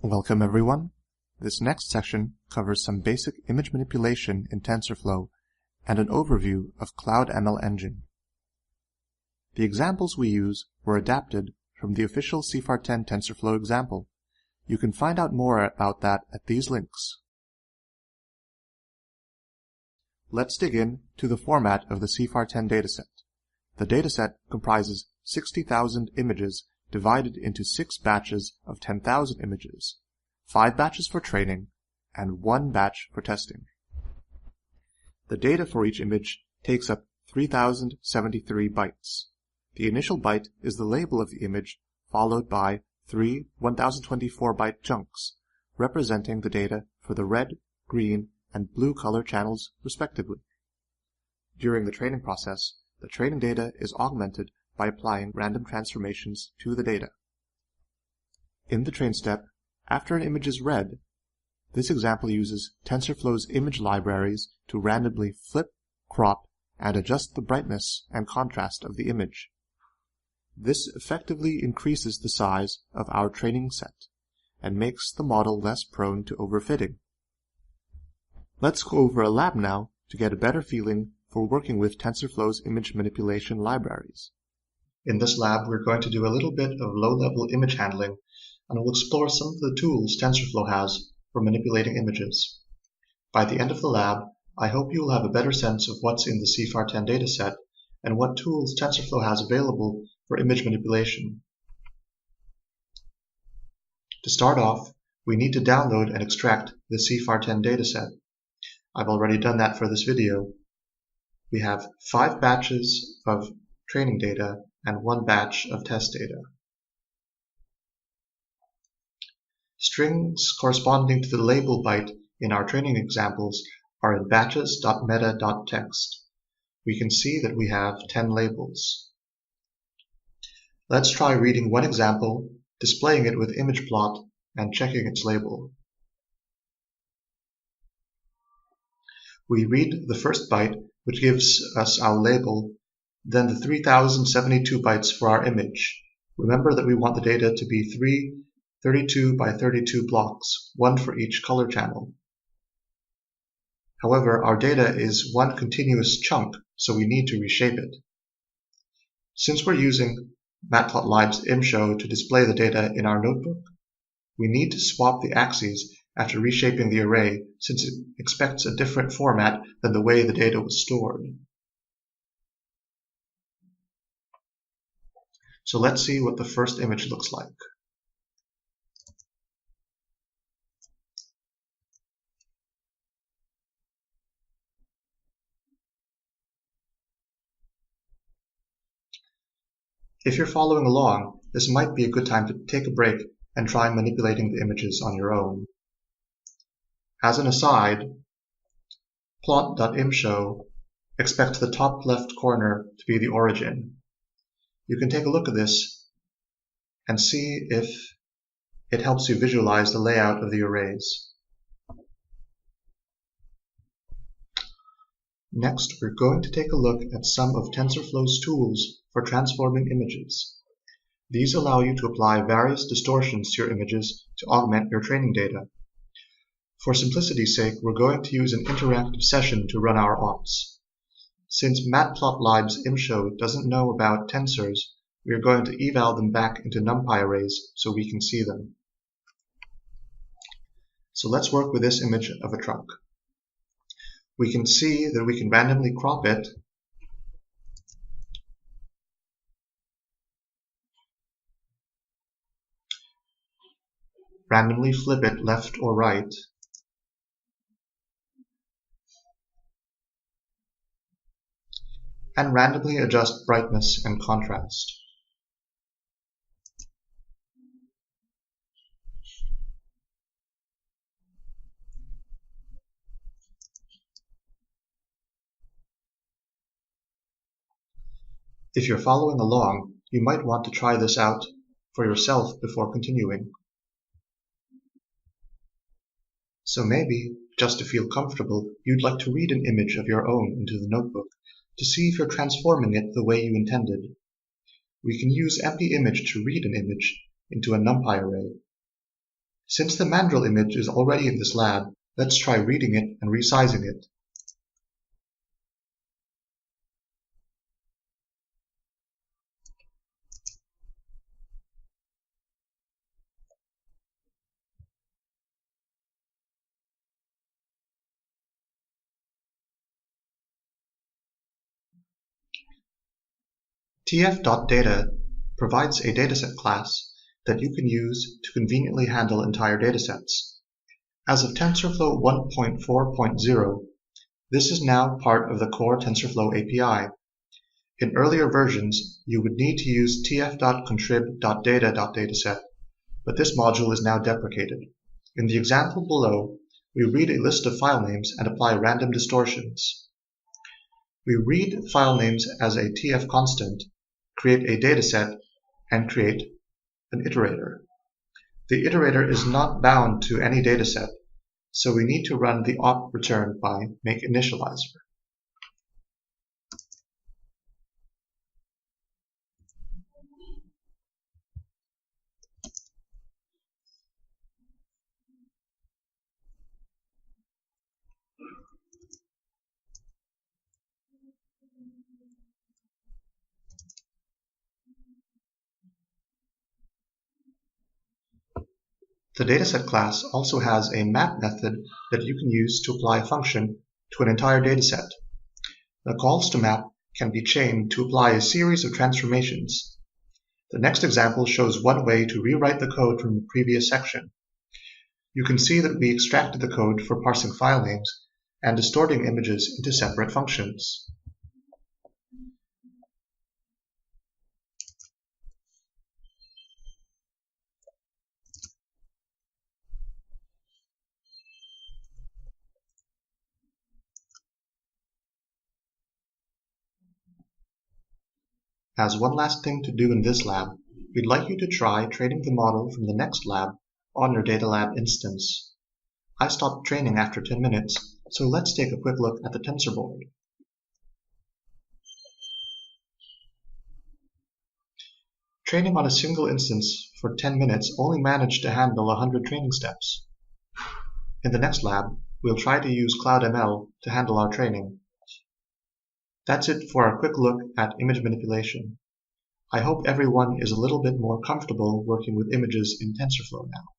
Welcome everyone. This next section covers some basic image manipulation in TensorFlow and an overview of Cloud ML Engine. The examples we use were adapted from the official CFAR10 TensorFlow example. You can find out more about that at these links. Let's dig in to the format of the CFAR10 dataset. The dataset comprises 60,000 images divided into 6 batches of 10,000 images, 5 batches for training, and 1 batch for testing. The data for each image takes up 3,073 bytes. The initial byte is the label of the image, followed by 3 1024-byte chunks, representing the data for the red, green, and blue color channels, respectively. During the training process, the training data is augmented by applying random transformations to the data. In the train step, after an image is read, this example uses TensorFlow's image libraries to randomly flip, crop, and adjust the brightness and contrast of the image. This effectively increases the size of our training set and makes the model less prone to overfitting. Let's go over a lab now to get a better feeling for working with TensorFlow's image manipulation libraries. In this lab, we're going to do a little bit of low-level image handling, and we'll explore some of the tools TensorFlow has for manipulating images. By the end of the lab, I hope you will have a better sense of what's in the CFAR10 dataset and what tools TensorFlow has available for image manipulation. To start off, we need to download and extract the CFAR10 dataset. I've already done that for this video. We have 5 batches of training data and 1 batch of test data. Strings corresponding to the label byte in our training examples are in batches.meta.text. We can see that we have 10 labels. Let's try reading one example, displaying it with image plot, and checking its label. We read the first byte, which gives us our label, then the 3,072 bytes for our image. Remember that we want the data to be 3 32 by 32 blocks, 1 for each color channel. However, our data is one continuous chunk, so we need to reshape it. Since we're using Matplotlib's imshow to display the data in our notebook, we need to swap the axes after reshaping the array, since it expects a different format than the way the data was stored. So let's see what the first image looks like. If you're following along, this might be a good time to take a break and try manipulating the images on your own. As an aside, plot.imshow expects the top left corner to be the origin. You can take a look at this and see if it helps you visualize the layout of the arrays. Next, we're going to take a look at some of TensorFlow's tools for transforming images. These allow you to apply various distortions to your images to augment your training data. For simplicity's sake, we're going to use an interactive session to run our ops. Since Matplotlib's imshow doesn't know about tensors, we are going to eval them back into NumPy arrays so we can see them. So let's work with this image of a truck. We can see that we can randomly crop it randomly flip it left or right, and randomly adjust brightness and contrast. If you're following along, you might want to try this out for yourself before continuing. So maybe, just to feel comfortable, you'd like to read an image of your own into the notebook to see if you're transforming it the way you intended. We can use empty image to read an image into a NumPy array. Since the mandrill image is already in this lab, let's try reading it and resizing it. tf.data provides a dataset class that you can use to conveniently handle entire datasets. As of TensorFlow 1.4.0, this is now part of the core TensorFlow API. In earlier versions, you would need to use tf.contrib.data.dataset, but this module is now deprecated. In the example below, we read a list of file names and apply random distortions. We read file names as a tf constant, create a dataset, and create an iterator. The iterator is not bound to any dataset, so we need to run the op return by makeInitializer. The dataset class also has a map method that you can use to apply a function to an entire dataset. The calls to map can be chained to apply a series of transformations. The next example shows one way to rewrite the code from the previous section. You can see that we extracted the code for parsing file names and distorting images into separate functions. As one last thing to do in this lab, we'd like you to try training the model from the next lab on your data lab instance. I stopped training after 10 minutes, so let's take a quick look at the TensorBoard. Training on a single instance for 10 minutes only managed to handle 100 training steps. In the next lab, we'll try to use CloudML to handle our training. That's it for our quick look at image manipulation. I hope everyone is a little bit more comfortable working with images in TensorFlow now.